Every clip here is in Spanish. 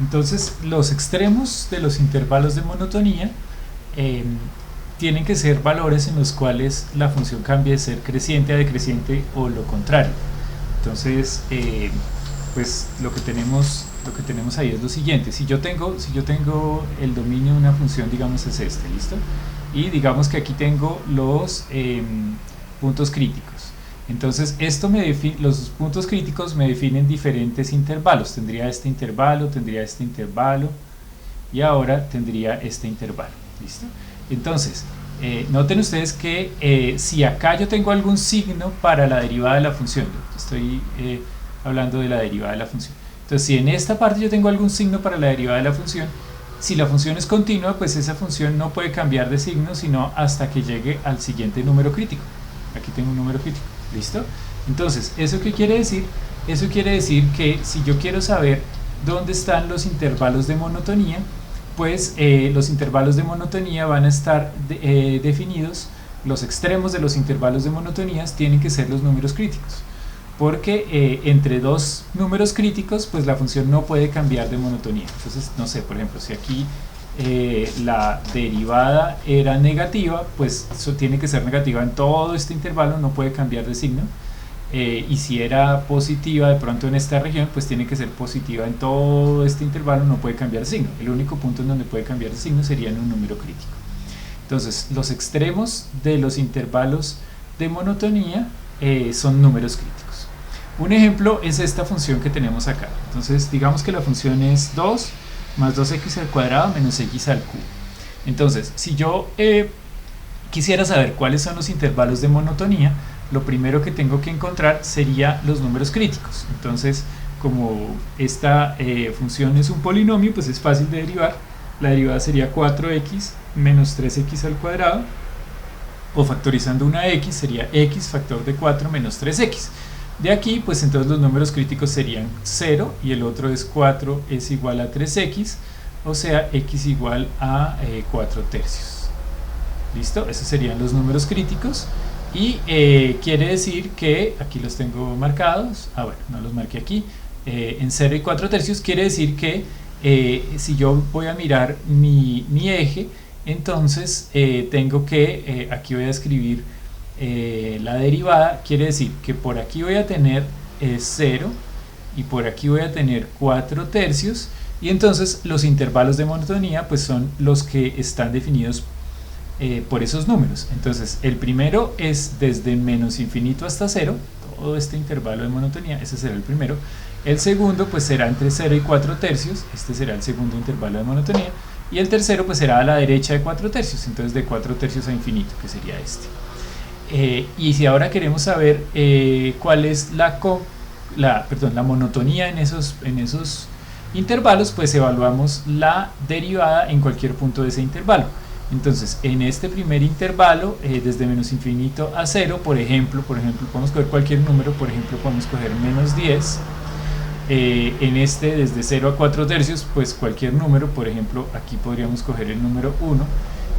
Entonces los extremos de los intervalos de monotonía tienen que ser valores en los cuales la función cambie de ser creciente a decreciente o lo contrario. Entonces pues lo que tenemos ahí es lo siguiente: si yo tengo el dominio de una función, digamos es este, ¿listo? Y digamos que aquí tengo los puntos críticos. Entonces los puntos críticos me definen diferentes intervalos. Tendría este intervalo y ahora tendría este intervalo, ¿listo? Entonces noten ustedes que si acá yo tengo algún signo para la derivada de la función, estoy hablando de la derivada de la función. Entonces si en esta parte yo tengo algún signo para la derivada de la función, si la función es continua, pues esa función no puede cambiar de signo sino hasta que llegue al siguiente número crítico. Aquí tengo un número crítico, ¿listo? Entonces, ¿eso qué quiere decir? Eso quiere decir que si yo quiero saber dónde están los intervalos de monotonía, pues los intervalos de monotonía van a estar definidos, los extremos de los intervalos de monotonías tienen que ser los números críticos, porque entre dos números críticos pues la función no puede cambiar de monotonía. Entonces, no sé, por ejemplo, si aquí la derivada era negativa, pues eso tiene que ser negativa en todo este intervalo, no puede cambiar de signo. Y si era positiva de pronto en esta región, pues tiene que ser positiva en todo este intervalo, no puede cambiar de signo. El único punto en donde puede cambiar de signo sería en un número crítico. Entonces los extremos de los intervalos de monotonía son números críticos. Un ejemplo es esta función que tenemos acá. Entonces digamos que la función es 2 más 2x al cuadrado menos x al cubo. Entonces si yo quisiera saber cuáles son los intervalos de monotonía, lo primero que tengo que encontrar sería los números críticos. Entonces, como esta función es un polinomio, pues es fácil de derivar. La derivada sería 4x menos 3x al cuadrado, o factorizando una x sería x factor de 4 menos 3x. De aquí, pues entonces los números críticos serían 0 y el otro es 4 es igual a 3x, o sea, x igual a 4 tercios. ¿Listo? Esos serían los números críticos. Y quiere decir que, aquí los tengo marcados, bueno, no los marqué aquí, en 0 y 4 tercios, quiere decir que si yo voy a mirar mi eje, entonces tengo que, aquí voy a escribir la derivada, quiere decir que por aquí voy a tener 0 y por aquí voy a tener 4 tercios, y entonces los intervalos de monotonía pues son los que están definidos por esos números. Entonces el primero es desde menos infinito hasta 0, todo este intervalo de monotonía, ese será el primero. El segundo pues será entre 0 y 4 tercios, este será el segundo intervalo de monotonía. Y el tercero pues será a la derecha de 4 tercios, entonces de 4 tercios a infinito, que sería este. Y si ahora queremos saber cuál es la monotonía en esos intervalos, pues evaluamos la derivada en cualquier punto de ese intervalo. Entonces, en este primer intervalo, desde menos infinito a 0, por ejemplo, podemos coger cualquier número, por ejemplo, podemos coger menos 10. En este, desde 0 a 4 tercios, pues cualquier número, por ejemplo, aquí podríamos coger el número 1.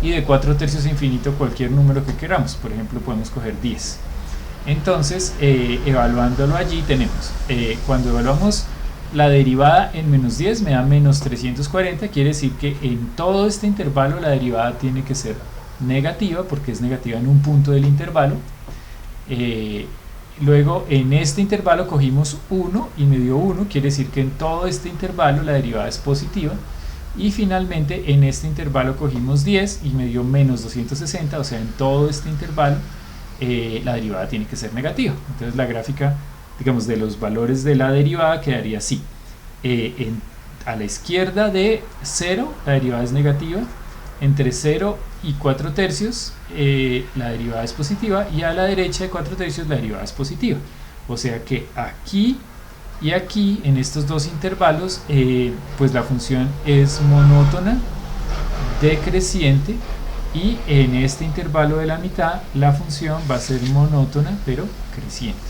Y de 4 tercios a infinito, cualquier número que queramos, por ejemplo, podemos coger 10. Entonces, evaluándolo allí, tenemos, cuando evaluamos la derivada en menos 10 me da menos 340, quiere decir que en todo este intervalo la derivada tiene que ser negativa, porque es negativa en un punto del intervalo. Luego en este intervalo cogimos 1 y me dio 1, quiere decir que en todo este intervalo la derivada es positiva. Y finalmente en este intervalo cogimos 10 y me dio menos 260, o sea, en todo este intervalo la derivada tiene que ser negativa. Entonces la gráfica, digamos, de los valores de la derivada quedaría así. A la izquierda de 0 la derivada es negativa, entre 0 y 4 tercios la derivada es positiva, y a la derecha de 4 tercios la derivada es positiva. O sea que aquí y aquí, en estos dos intervalos, pues la función es monótona, decreciente, y en este intervalo de la mitad la función va a ser monótona pero creciente.